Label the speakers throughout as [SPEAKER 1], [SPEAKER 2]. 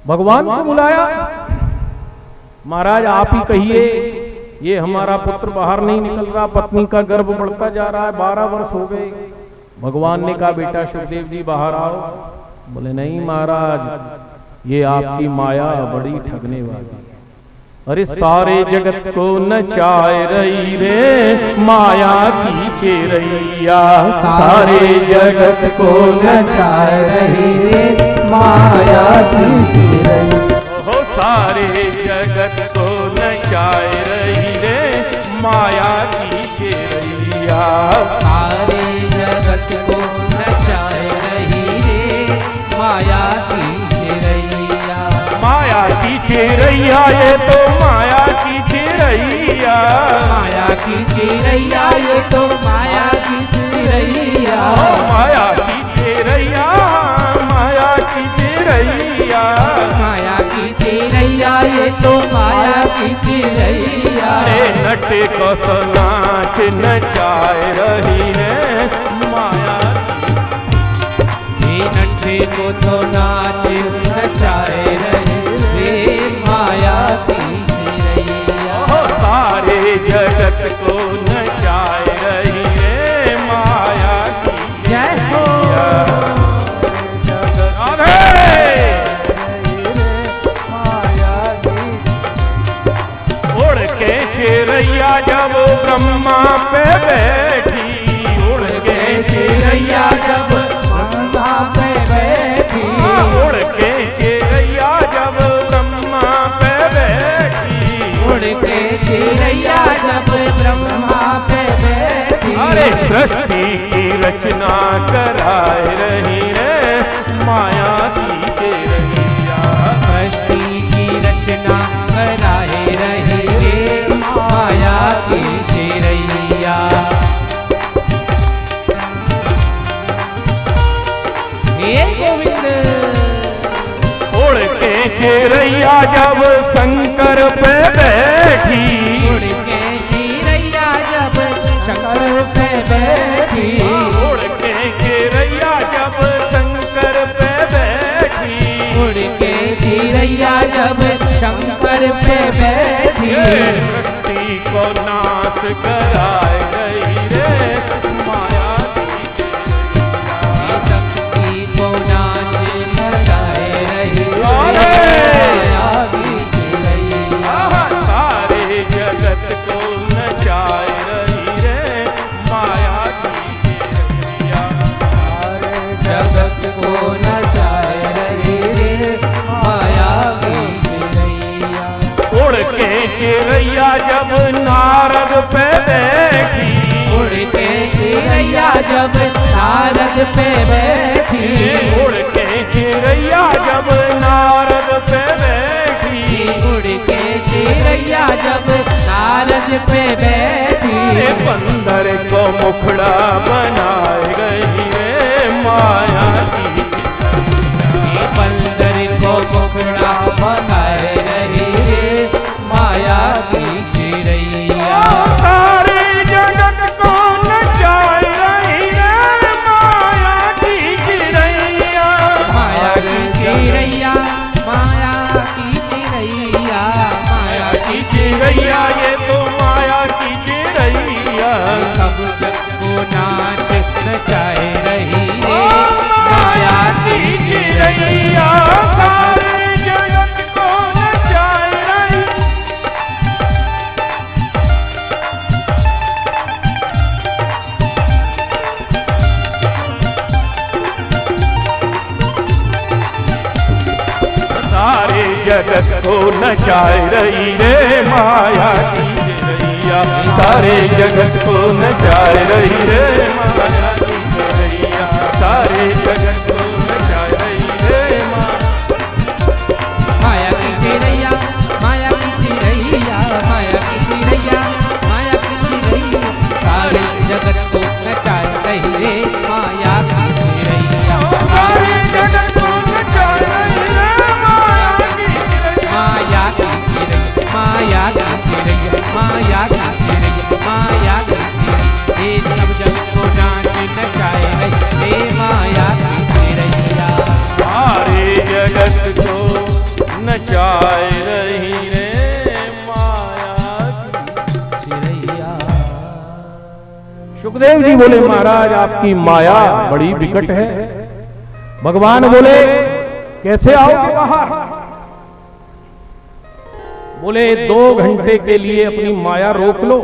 [SPEAKER 1] भगवान को बुलाया, महाराज आप ही कहिए, ये हमारा पुत्र बाहर नहीं निकल रहा, पत्नी का गर्भ बढ़ता जा रहा है, 12 वर्ष हो गए। भगवान ने कहा बेटा सुखदेव जी बाहर आओ। बोले नहीं महाराज, ये आपकी माया बड़ी ठगने वाली। अरे सारे जगत को नचाए रही रे माया की चेरैया,
[SPEAKER 2] सारे जगत को नचाए रही रे माया की चेरैया।
[SPEAKER 1] हो सारे जगत को नचाए रही रे माया की चेरैया,
[SPEAKER 2] सारे जगत को नचाए रही रे माया की चेरैया।
[SPEAKER 1] माया की चेरैया ये तो माया की चेरैया,
[SPEAKER 2] माया की चेरैया ये तो माया की चेरैया।
[SPEAKER 1] माया की चेरैया, माया की चेरैया,
[SPEAKER 2] माया की चेरैया ये तो माया की चेरैया।
[SPEAKER 1] नट को तो नाच नचाए रही रे माया
[SPEAKER 2] की, नटे को तो नाच नचाए रही रे माया की चेरैया।
[SPEAKER 1] सारे जगत को नचाए रही रे माया की
[SPEAKER 2] जय हो।
[SPEAKER 1] उड़ के चेरैया जब ब्रह्मा पे बैठी, उड़ के
[SPEAKER 2] चेरैया जब ब्रह्मा पे बैठी,
[SPEAKER 1] उड़ के चेरैया जब ब्रह्मा पे बैठी,
[SPEAKER 2] उड़ के चेरैया जब ब्रह्मा पे बैठी।
[SPEAKER 1] अरे सृष्टि की रचना कराए रही रे माया की चेरैया,
[SPEAKER 2] सृष्टि की रचना कराए रही रे माया की चेरैया। हे गोविंद।
[SPEAKER 1] उड़ के चेरैया जब शंकर पे बैठी,
[SPEAKER 2] उड़ के चेरैया जब शंकर पे बैठी,
[SPEAKER 1] उड़ के चेरैया जब शंकर पे बैठी,
[SPEAKER 2] उड़ के चेरैया जब शंकर पे बैठी।
[SPEAKER 1] सृष्टि को नाश कराए रही रे माया की चेरैया,
[SPEAKER 2] शक्ति को नाच नचाए रही
[SPEAKER 1] अरे!
[SPEAKER 2] माया की चेरैया।
[SPEAKER 1] सारे जगत को नचाए रही रे माया की चेरैया,
[SPEAKER 2] सारे जगत को नचाए रही रे माया की चेरैया।
[SPEAKER 1] उड़ के चेरैया जब नारद पे बैठी,
[SPEAKER 2] उड़ के चेरैया जब नारद पे बैठी,
[SPEAKER 1] उड़ के चेरैया जब नारद पे बैठी,
[SPEAKER 2] उड़ के चेरैया जब नारद पे बैठी।
[SPEAKER 1] बंदर को मुखड़ा बनाए गई रे माया की चेरैया,
[SPEAKER 2] बंदर को मुखड़ा बनाए रही रे माया की चेरैया।
[SPEAKER 1] सारे जगत को नचाए रही रे माया की चेरैया,
[SPEAKER 2] माया की चेरैया, माया की चेरैया, माया
[SPEAKER 1] की चेरैया ये तो माया की चेरैया।
[SPEAKER 2] सब जग को नाच नचाए रही रे माया की
[SPEAKER 1] चेरैया, सारे जगत को नचाए रही। सारे जगत को नचाए रही रे माया की चेरैया, सारे जगत को नचाए रही रे माया की चेरैया, सारे जगत को नचाए रही रे
[SPEAKER 2] माया की चेरैया, माया की चेरैया, माया की चेरैया, माया की चेरैया। सारे जगत को नचाए रही रे माया की चेरैया,
[SPEAKER 1] सारे जगत को नचाए रही रे माया की चेरैया,
[SPEAKER 2] माया की चेरैया, माया की चेरैया, माया की चेरैया, माया की चेरैया। ये सब जगत को नाच नचाए रही रे माया की चेरैया।
[SPEAKER 1] सुखदेव जी बोले महाराज आपकी माया बड़ी विकट है। भगवान बोले कैसे आओगे बाहर? बोले 2 घंटे के लिए अपनी माया रोक लो,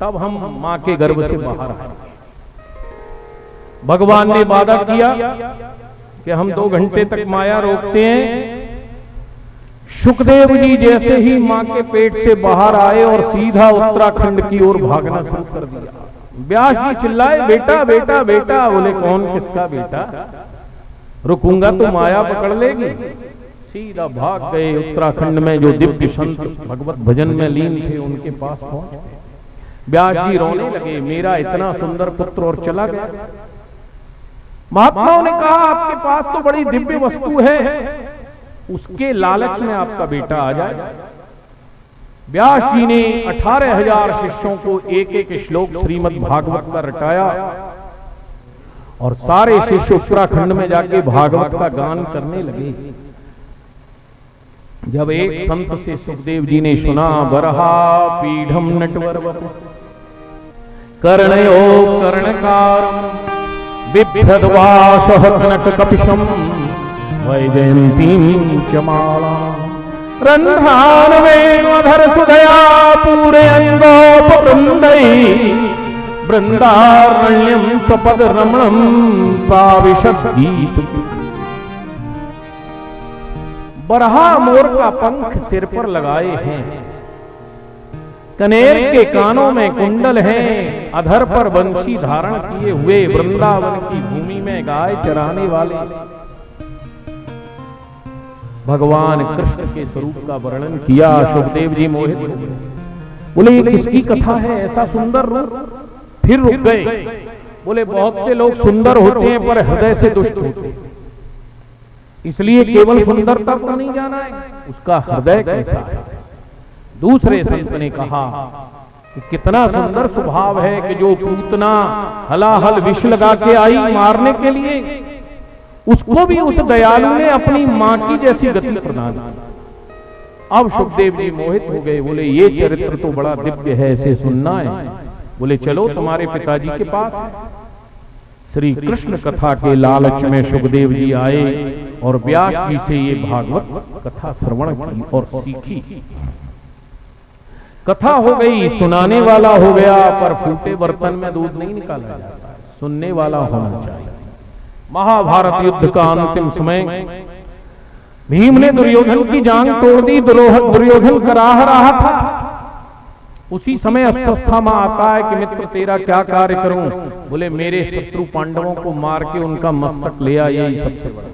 [SPEAKER 1] तब हम मां के गर्भ से बाहर आए। भगवान ने वादा किया कि हम 2 घंटे तक माया रोकते हैं। सुखदेव जी जैसे ही मां के पेट से बाहर आए और सीधा उत्तराखंड की ओर भागना शुरू कर दिया। व्यास जी चिल्लाए बेटा बेटा बेटा। बोले कौन किसका बेटा? रुकूंगा तो माया पकड़ लेगी। सीधा भाग गए उत्तराखंड में जो दिव्य संत भगवत भजन में लीन थे उनके पास पहुंच गए। व्यास जी रोने लगे, मेरा इतना सुंदर पुत्र और चला गया। महात्माओं ने कहा आपके पास तो बड़ी दिव्य वस्तु है, उसके लालच में आपका बेटा आ जाए। व्यास जी ने 18,000 शिष्यों को एक एक श्लोक श्रीमद् भागवत का रटाया और सारे शिष्य उत्तराखंड में जाके भागवत का गान करने लगे। जब एक संत से सुखदेव जी ने सुना, बरहा पीढ़म नटवर कर्णयो कर्णकारम बिभ्रद्वासः कनक कपिशम वैजयंतीं च माला रंध्रान वेणुधर सुदया पूरयन्दोपवृन्दै वृंदारण्यम स्वपद रमणम पाविशद गीत। बरहा मोर का पंख सिर पर लगाए हैं, कनेर के कानों में कुंडल हैं, अधर पर बंशी धारण किए हुए वृंदावन की भूमि में गाय चराने वाले भगवान कृष्ण के स्वरूप का वर्णन किया। सुखदेव जी मोहित हो गए। बोले ये किसकी कथा है, ऐसा सुंदर रूप? फिर रुक गए। बोले बहुत से लोग सुंदर होते हैं पर हृदय से दुष्ट होते हैं, इसलिए केवल सुंदरता को नहीं जाना है, उसका हृदय कैसा है। दूसरे संत ने कहा कि कितना सुंदर स्वभाव है कि जो पूतना हलाहल विष लगा के आई मारने के लिए, उसको भी उस दयालु ने अपनी मां की जैसी गति प्रदान की। अब सुखदेव जी मोहित हो गए। बोले ये चरित्र तो बड़ा दिव्य है, इसे सुनना है। बोले चलो तुम्हारे पिताजी के पास। श्री कृष्ण कथा के लालच में सुखदेव जी आए और व्यास जी से ये भागवत कथा श्रवण की और सीखी। कथा हो गई, सुनाने वाला हो गया, पर फूटे बर्तन में दूध नहीं निकाला जाता, सुनने वाला होना चाहिए। महाभारत युद्ध का अंतिम समय, भीम ने दुर्योधन की जांग तोड़ दी। दुर्योधन कराह रहा था। उसी समय अश्वत्थामा आता है कि मित्र तेरा क्या कार्य करूं? बोले मेरे शत्रु पांडवों को मार के उनका मस्तक ले आ, यही सबसे बड़ा।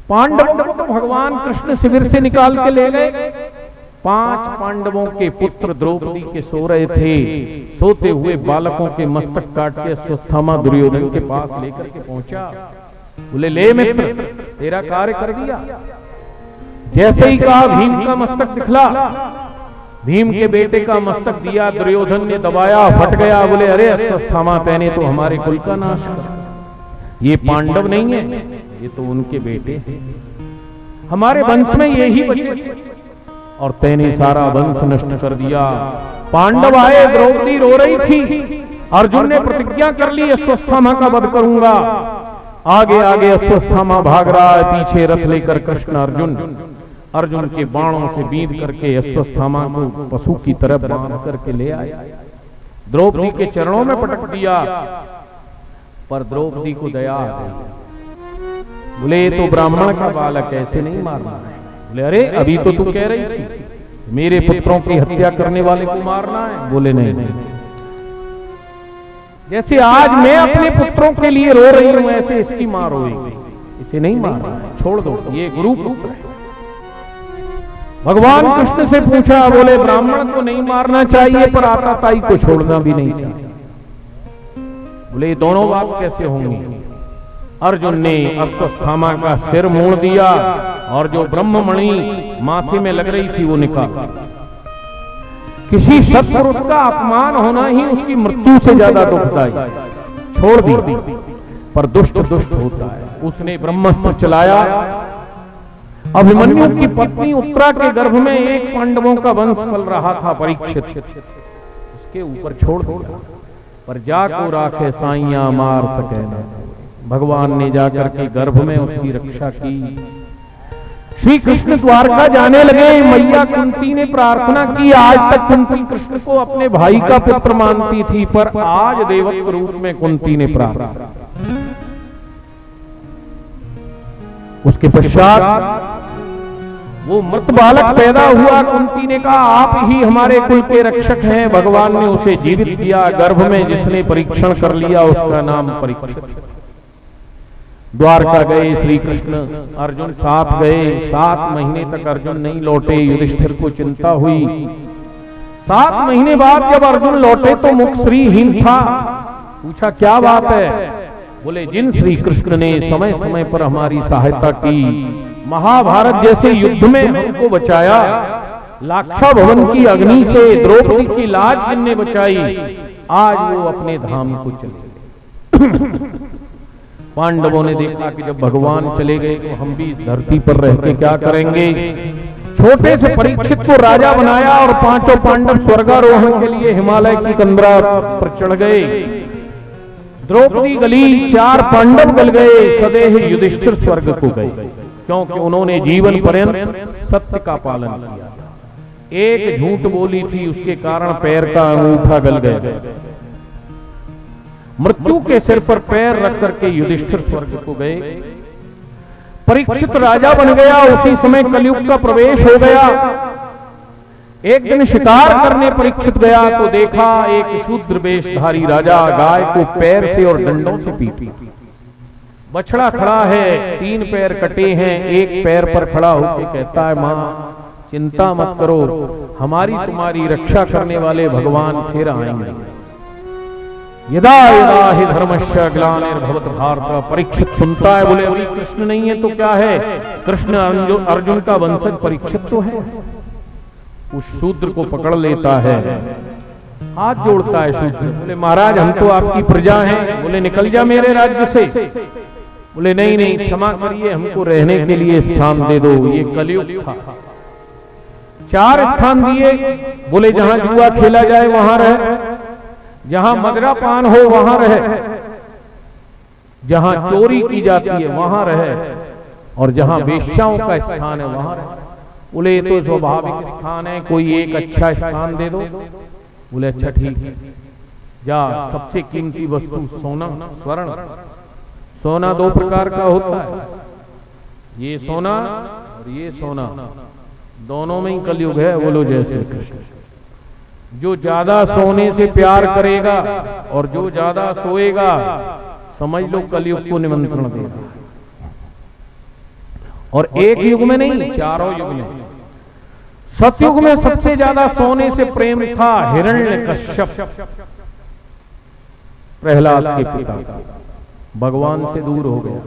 [SPEAKER 1] पांडवों को तो भगवान कृष्ण शिविर से निकाल के ले गए। 5 पांडवों के पुत्र द्रौपदी के सो रहे थे। सोते हुए बालकों के मस्तक काट के अश्वत्थामा दुर्योधन के पास लेकर के पहुंचा। बोले ले मित्र तेरा कार्य कर दिया। जैसे ही कहा भीम का मस्तक दिखला, भीम के बेटे का मस्तक दिया, दुर्योधन ने दबाया, फट गया। बोले अरे अश्वत्थामा तैने तो हमारे कुल का नाश कर, ये पांडव नहीं है, ये तो उनके बेटे हैं, हमारे वंश में ये ही बचे और तैने सारा वंश नष्ट कर दिया। पांडव आए, द्रौपदी रो रही थी। अर्जुन ने प्रतिज्ञा कर ली अश्वत्थामा का वध करूंगा। आगे आगे अश्वत्थामा भाग रहा है, पीछे रथ लेकर कृष्ण अर्जुन के बाणों से बींध करके अश्वत्थामा को पशु की तरह बांध करके ले आए। द्रौपदी के चरणों में पटक दिया, पर द्रौपदी को दया आ गई। बोले तो ब्राह्मण का बालक ऐसे नहीं मारना है। बोले अरे अभी तो तू कह रही थी मेरे पुत्रों की हत्या करने वाले को मारना है। बोले नहीं, जैसे आज मैं अपने पुत्रों के लिए रो रही हूं ऐसे इसकी मां रोएगी, इसे नहीं मारना है, छोड़ दो, ये गुरु पुत्र है। भगवान कृष्ण से पूछा, बोले ब्राह्मण को नहीं मारना चाहिए पर आताताई को छोड़ना भी नहीं चाहिए। बोले दोनों बात कैसे होंगी? अर्जुन ने अश्वत्थामा का सिर मोड़ दिया और जो ब्रह्ममणि माथे में लग रही थी वो निकाल। किसी सत्पुरुष का अपमान होना ही उसकी मृत्यु से ज्यादा दुखदायी, छोड़ दी, पर दुष्ट दुष्ट होता है। उसने ब्रह्मास्त्र चलाया। अभिमन्यु की पत्नी उत्तरा के गर्भ में एक पांडवों का वंश पल रहा था, परीक्षित। उसके ऊपर छोड़ दिया। पर जाको राखे साइया मार सके न। भगवान ने जाकर के गर्भ में उसकी रक्षा की। श्री कृष्ण द्वारका जाने लगे। मैया कुंती ने प्रार्थना की। आज तक कुंती कृष्ण को अपने भाई का पुत्र मानती थी, पर आज देवत्व रूप में कुंती ने प्रार्थना। उसके पश्चात वो मृत बालक पैदा हुआ। कुंती ने कहा, आप ही हमारे कुल के रक्षक हैं। भगवान ने उसे जीवित किया। गर्भ में जिसने परीक्षण कर लिया उसका नाम परीक्षित। द्वारका गए श्री कृष्ण, अर्जुन साथ गए। 7 महीने तक अर्जुन नहीं लौटे। युधिष्ठिर को चिंता हुई। 7 महीने बाद जब अर्जुन लौटे तो मुख श्रीहीन था। पूछा, क्या बात है? बोले, जिन श्री कृष्ण ने समय समय पर हमारी सहायता की, महाभारत जैसे युद्ध में हमको बचाया, लाक्षा भवन की अग्नि से द्रौपदी की लाज जिनने बचाई, आज वो अपने धाम को चले। पांडवों ने देखा कि जब भगवान चले गए तो हम भी इस धरती पर रह के क्या करेंगे। छोटे से परीक्षित को राजा बनाया और 5 पांडव स्वर्गारोहण के लिए हिमालय की कंदरा पर चढ़ गए। द्रौपदी गली, 4 पांडव गल गए। सदैव युधिष्ठिर स्वर्ग को गए, क्योंकि उन्होंने जीवन पर्यंत सत्य का पालन किया। एक झूठ बोली थी, उसके कारण पैर का अंगूठा गल गया। मृत्यु के सिर पर पैर रख करके युधिष्ठिर स्वर्ग को गए। परीक्षित राजा बन गया। उसी समय कलयुग का प्रवेश हो गया। एक दिन शिकार करने परीक्षित गया तो देखा एक शूद्र वेशधारी राजा गाय को पैर से और डंडों से पीटी। बछड़ा खड़ा है, 3 पैर कटे हैं, एक पैर पर खड़ा होकर कहता है, मां चिंता मत करो, हमारी तुम्हारी रक्षा करने वाले भगवान फिर आएंगे। यदा यदा हि धर्मस्य ग्लानिर्भवत भारत। परीक्षित सुनता है, बोले, अभी कृष्ण नहीं है तो क्या है, कृष्ण अर्जुन का वंशज परीक्षित तो है। उस शूद्र को पकड़ लेता है, हाथ जोड़ता है शूद्र। बोले, महाराज हम तो आपकी प्रजा हैं। बोले, निकल जा मेरे राज्य से। बोले, नहीं नहीं, क्षमा करिए, हमको रहने के लिए स्थान दे दो। ये कलयुग था। 4 स्थान दिए। बोले, जहां जुआ खेला जाए वहां रहे, जहां मदरा पान हो वहां रहे, जहां चोरी की जाती है वहां रहे, और जहां वेश्याओं का स्थान है वहां रहे। बोले, ये तो स्वाभाविक स्थान है, कोई एक अच्छा स्थान दे दो। बोले, अच्छा ठीक है, जा सबसे कीमती वस्तु सोना स्वर्ण। सोना 2 प्रकार का होता है, ये सोना और ये सोना, दोनों में ही कलयुग है। बोलो जय श्री कृष्ण। जो ज्यादा सोने से प्यार करेगा और जो ज्यादा सोएगा, समझ लो कलयुग को निमंत्रण देगा। और एक युग में नहीं, 4 युग में। सतयुग में सबसे ज्यादा सोने से प्रेम था हिरण्यकश्यप, प्रहलाद के पिता, भगवान से दूर हो गया।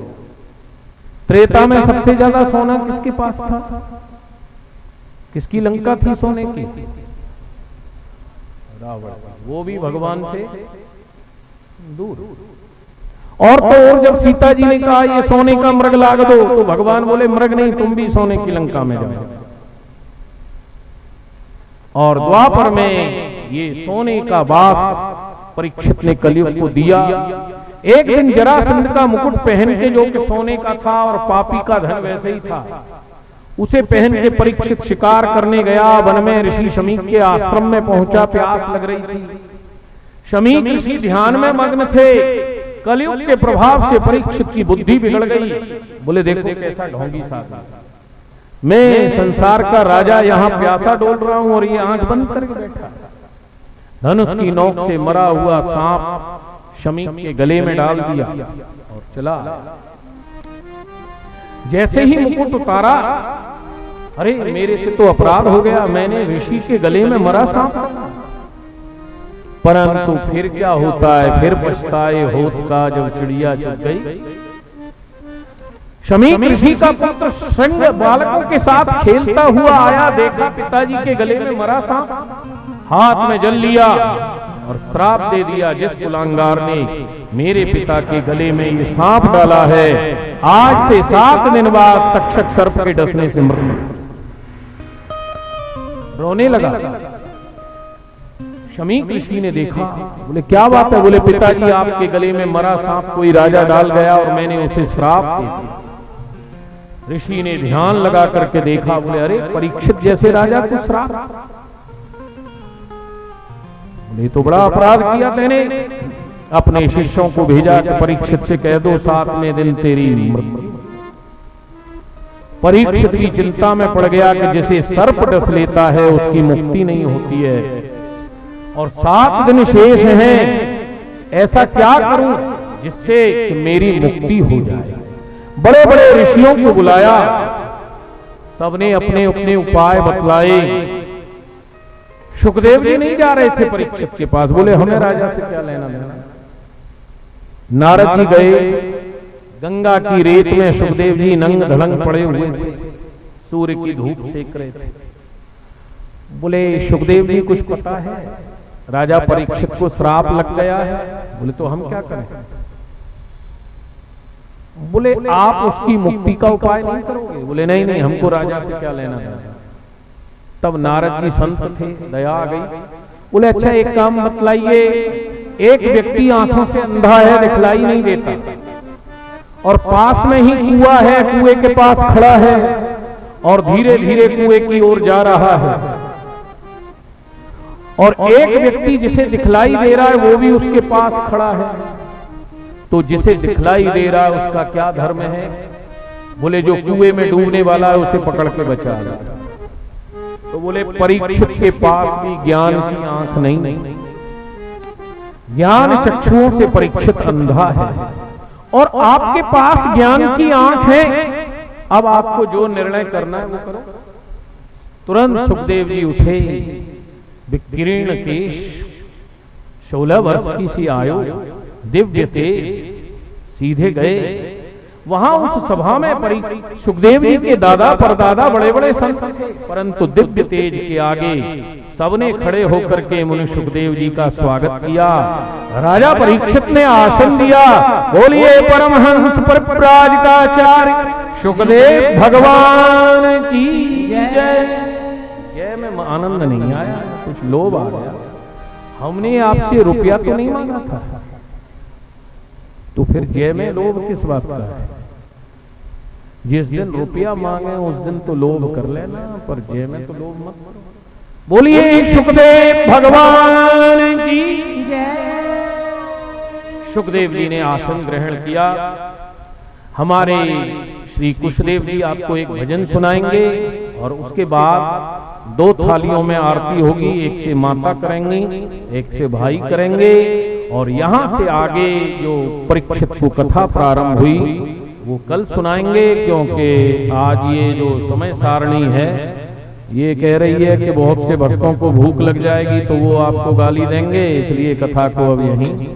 [SPEAKER 1] त्रेता में सबसे ज्यादा सोना किसके पास था? किसकी लंका थी सोने की? रावण, वो भी भगवान से दूर। और तो और जब सीता जी ने कहा ये सोने का मृग लाग दो, तो भगवान बोले, मृग नहीं, तुम भी सोने की लंका में जाओ। और द्वापर में ये सोने का वास परीक्षित ने कलयुग को दिया। एक दिन जरासंध का मुकुट पहन के, जो कि सोने का था और पापी का धन वैसे ही था, उसे पहन के परीक्षित शिकार करने गया। वन में ऋषि शमीक के आश्रम में पहुंचा। प्यास लग रही थी। शमीक ऋषि ध्यान में मग्न थे। कलयुग के प्रभाव से परीक्षित की बुद्धि बिगड़ गई। बोले, देखो कैसा ढोंगी साधु, मैं संसार का राजा यहाँ प्यासा डोल रहा हूं और ये आंख बंद करके बैठा। धनुष की नोक से मरा हुआ सांप शमीक के गले में डाल दिया और चला। जैसे ही मुकुट उतारा, अरे मेरे से तो अपराध हो गया, मैंने ऋषि के गले में मरा सांप। परंतु फिर क्या होता है, फिर पछताए होत का जब चिड़िया चुग गई। शमीक ऋषि का पुत्र संग बालकों के साथ खेलता हुआ आया, देखा पिताजी के गले में मरा सांप, हाथ में जल लिया और श्राप दे दिया, जिस कुलांगार ने मेरे पिता के गले में ये सांप डाला है, आज से 7 दिन बाद तक्षक सर्प के डसने से मृत्यु। रोने लगा। शमीक ऋषि ने देखा, बोले क्या बात है? बोले पिताजी आपके गले में मरा सांप कोई राजा डाल गया और मैंने उसे श्राप दे दिया। ऋषि ने ध्यान लगा करके देखा, बोले अरे परीक्षित जैसे राजा को श्राप, बोले तो बड़ा अपराध किया तेने। अपने शिष्यों को भेजा कि परीक्षित से कह दो 7वें दिन तेरी मृत्यु। परीक्षित की चिंता में पड़ गया कि जिसे सर्प डस लेता है उसकी मुक्ति नहीं होती है और 7 दिन शेष हैं, ऐसा क्या करूं जिससे कि मेरी मुक्ति हो जाए। बड़े बड़े ऋषियों को बुलाया, सबने अपने अपने उपाय बतलाए। सुखदेव जी नहीं जा रहे थे परीक्षित के पास, बोले हमें राजा से क्या लेना देना। नारद जी गए, गंगा की रेत में सुखदेव जी नंग धड़ंग पड़े हुए थे, सूर्य की धूप सेक रहे थे। बोले सुखदेव जी कुछ पता है, राजा परीक्षित को श्राप लग गया है। बोले तो हम क्या करें? बोले आप उसकी मुक्ति का उपाय नहीं करोगे? बोले नहीं नहीं, हमको राजा से क्या लेना देना। तब नारद जी संत थे, दया आ गई। बोले अच्छा एक काम बतलाइए, एक व्यक्ति आंखों से अंधा है, दिखलाई नहीं देता और पास में ही कुआं है, कुएं के पास खड़ा है और धीरे धीरे कुएं की ओर जा रहा है, और एक व्यक्ति जिसे दिखलाई दे रहा है वो भी उसके पास खड़ा है। तो जिसे दिखलाई दे रहा है उसका क्या धर्म है? बोले जो कुएं में डूबने वाला है उसे पकड़ के बचा ले। तो बोले परीक्षित के पास भी ज्ञान की आंख नहीं, ज्ञान चक्षुओं से परीक्षित अंधा है और आपके पास ज्ञान की आंख है। अब आपको जो निर्णय करना है वो करो। तुरंत सुखदेव जी उठे, विकीर्ण केश, 16 वर्ष की सी आयु, दिव्य थे, सीधे गए। वहां उस सभा में सुखदेव जी के दादा परदादा बड़े बड़े संत थे, परंतु दिव्य तेज के आगे सबने खड़े होकर के मुनि सुखदेव जी का स्वागत किया। राजा परीक्षित ने आसन दिया। बोलिए परमहंस परिव्राजकाचार्य सुखदेव भगवान की जय। जय में आनंद नहीं आया, कुछ लोभ आ गया। हमने आपसे रुपया तो नहीं मांगा था, तो फिर जय में लोभ किस बात का है? जिस दिन रुपया मांगे उस दिन तो लोभ कर लेना, पर जय में तो लोभ मत करो। बोलिए सुखदेव भगवान की जय। सुखदेव जी ने आसन ग्रहण किया। हमारे श्री कुशदेव जी आपको एक भजन सुनाएंगे और उसके बाद 2 थालियों में आरती होगी, एक से माता करेंगी, एक से भाई करेंगे और यहां से आगे जो परीक्षित को कथा प्रारंभ हुई वो कल सुनाएंगे, क्योंकि आज ये जो समय सारणी है ये कह रही है कि बहुत से भक्तों को भूख लग जाएगी तो वो आपको गाली देंगे, इसलिए कथा को अब यहीं।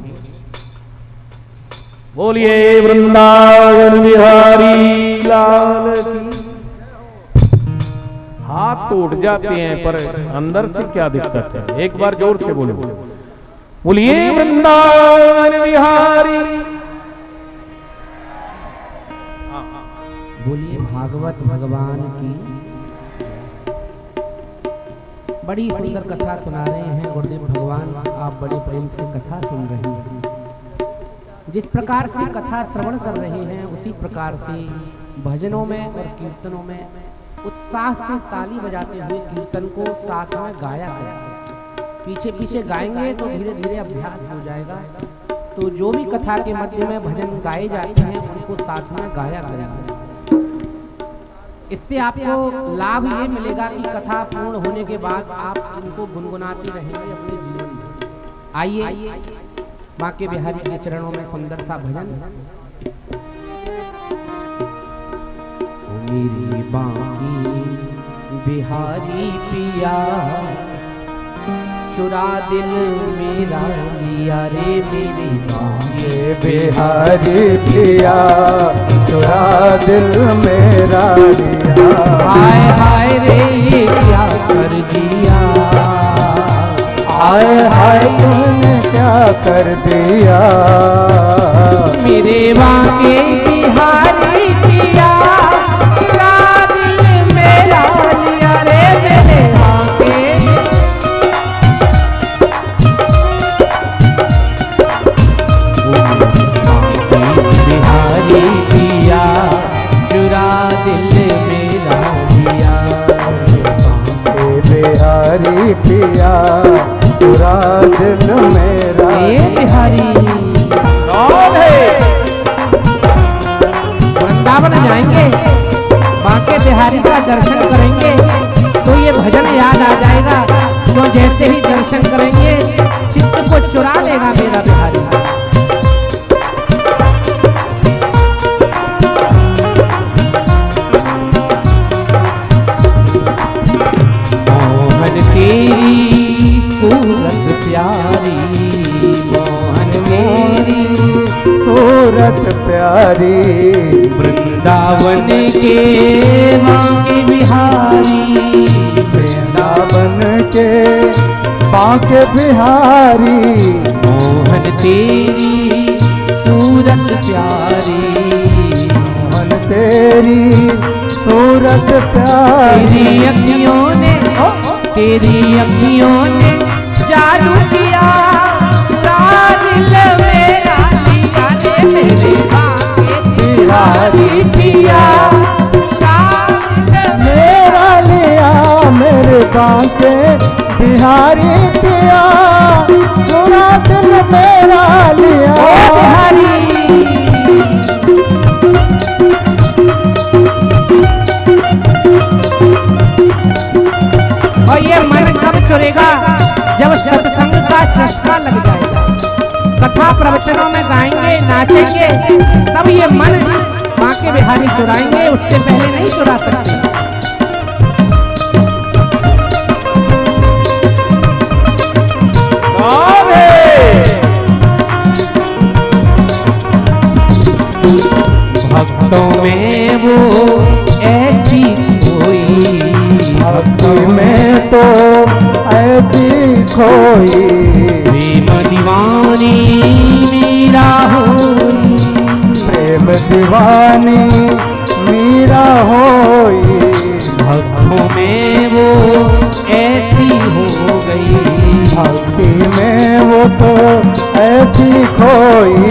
[SPEAKER 1] बोलिए वृंदावन बिहारी लाल की। हाथ तो उठ जाते हैं पर अंदर से क्या दिक्कत है? एक बार जोर से बोलो, बोलिए वृंदावन बिहारी।
[SPEAKER 2] बोलिए भागवत भगवान की। बड़ी सुंदर कथा सुना रहे हैं गुरुदेव भगवान, आप बड़े प्रेम से कथा सुन रहे हैं। जिस प्रकार से कथा श्रवण कर रहे हैं उसी प्रकार से भजनों में और कीर्तनों में उत्साह से ताली बजाते हुए कीर्तन को साथ में गाया करें। पीछे पीछे गाएंगे तो धीरे धीरे अभ्यास हो जाएगा। तो जो भी कथा के मध्य में भजन गाए जाते हैं उनको साथ में गाया करेंगे। इससे आपको लाभ ये मिलेगा कि कथा पूर्ण होने के बाद आप इनको गुनगुनाते रहेंगे अपने जीवन में। आइए बांके बिहारी के चरणों में सुंदर सा भजन। मेरी बांके बिहारी पिया चुरा दिल मेरा लिया रे, मेरी बांके
[SPEAKER 3] बिहारी पिया चुरा दिल मेरा लिया।
[SPEAKER 2] हाय हाय रे ये क्या कर दिया,
[SPEAKER 3] हाय हाय तूने क्या कर दिया।
[SPEAKER 2] मेरे बांके बिहारी पिया चुरा दिल मेरा लिया रे, मेरे बांके
[SPEAKER 3] दिल मेरा
[SPEAKER 2] ए बिहारी वृंदावन जाएंगे, बांके बिहारी का दर्शन करेंगे तो ये भजन याद आ जाएगा। तो जैसे ही दर्शन करेंगे चित्त को चुरा लेगा मेरा बिहारी। मोहन तेरी सूरत प्यारी, मोहन मेरी
[SPEAKER 3] सूरत प्यारी,
[SPEAKER 2] वृंदावन के बांके बिहारी,
[SPEAKER 3] वृंदावन के बांके बिहारी।
[SPEAKER 2] मोहन तेरी सूरत प्यारी,
[SPEAKER 3] मोहन तेरी सूरत प्यारी।
[SPEAKER 2] तेरी अखियों ने जादू किया, दिल मेरा लिया रे मेरे बांके बिहारी पिया,
[SPEAKER 3] मेरा लिया मेरे बांके बिहारी पिया, चुरा दिल मेरा लिया
[SPEAKER 2] बिहारी। और ये मन कब चुरेगा? जब सत्संग का चस्का लग जाएगा, कथा प्रवचनों में गाएंगे नाचेंगे, तब ये मन बांके बिहारी चुराएंगे, उससे पहले नहीं चुरा सकते। भक्तों में वो ऐसी कोई,
[SPEAKER 3] भक्ति में तो ऐसी खोई,
[SPEAKER 2] प्रेम दीवानी मीरा होई,
[SPEAKER 3] प्रेम दीवानी मीरा होई।
[SPEAKER 2] भक्तों में वो ऐसी हो गई,
[SPEAKER 3] भक्ति में वो तो ऐसी खोई,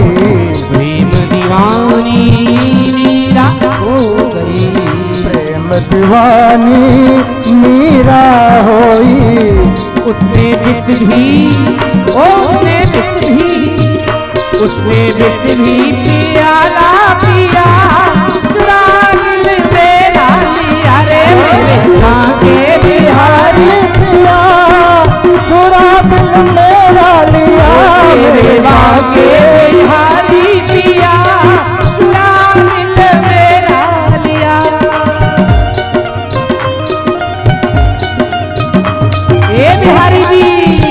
[SPEAKER 2] प्रेम दीवानी मीरा हो गई,
[SPEAKER 3] प्रेम दीवानी मीरा होई।
[SPEAKER 2] उसने विष भी, उसने विष भी, उसने विष भी पियाला पिया, चुरा दिल मेरा लिया रे मेरे बांके बिहारी
[SPEAKER 3] पिया, चुरा दिल मेरा लिया
[SPEAKER 2] मेरे बांके बिहारी पिया, चुरा दिल मेरा लिया। ए बिहारी जी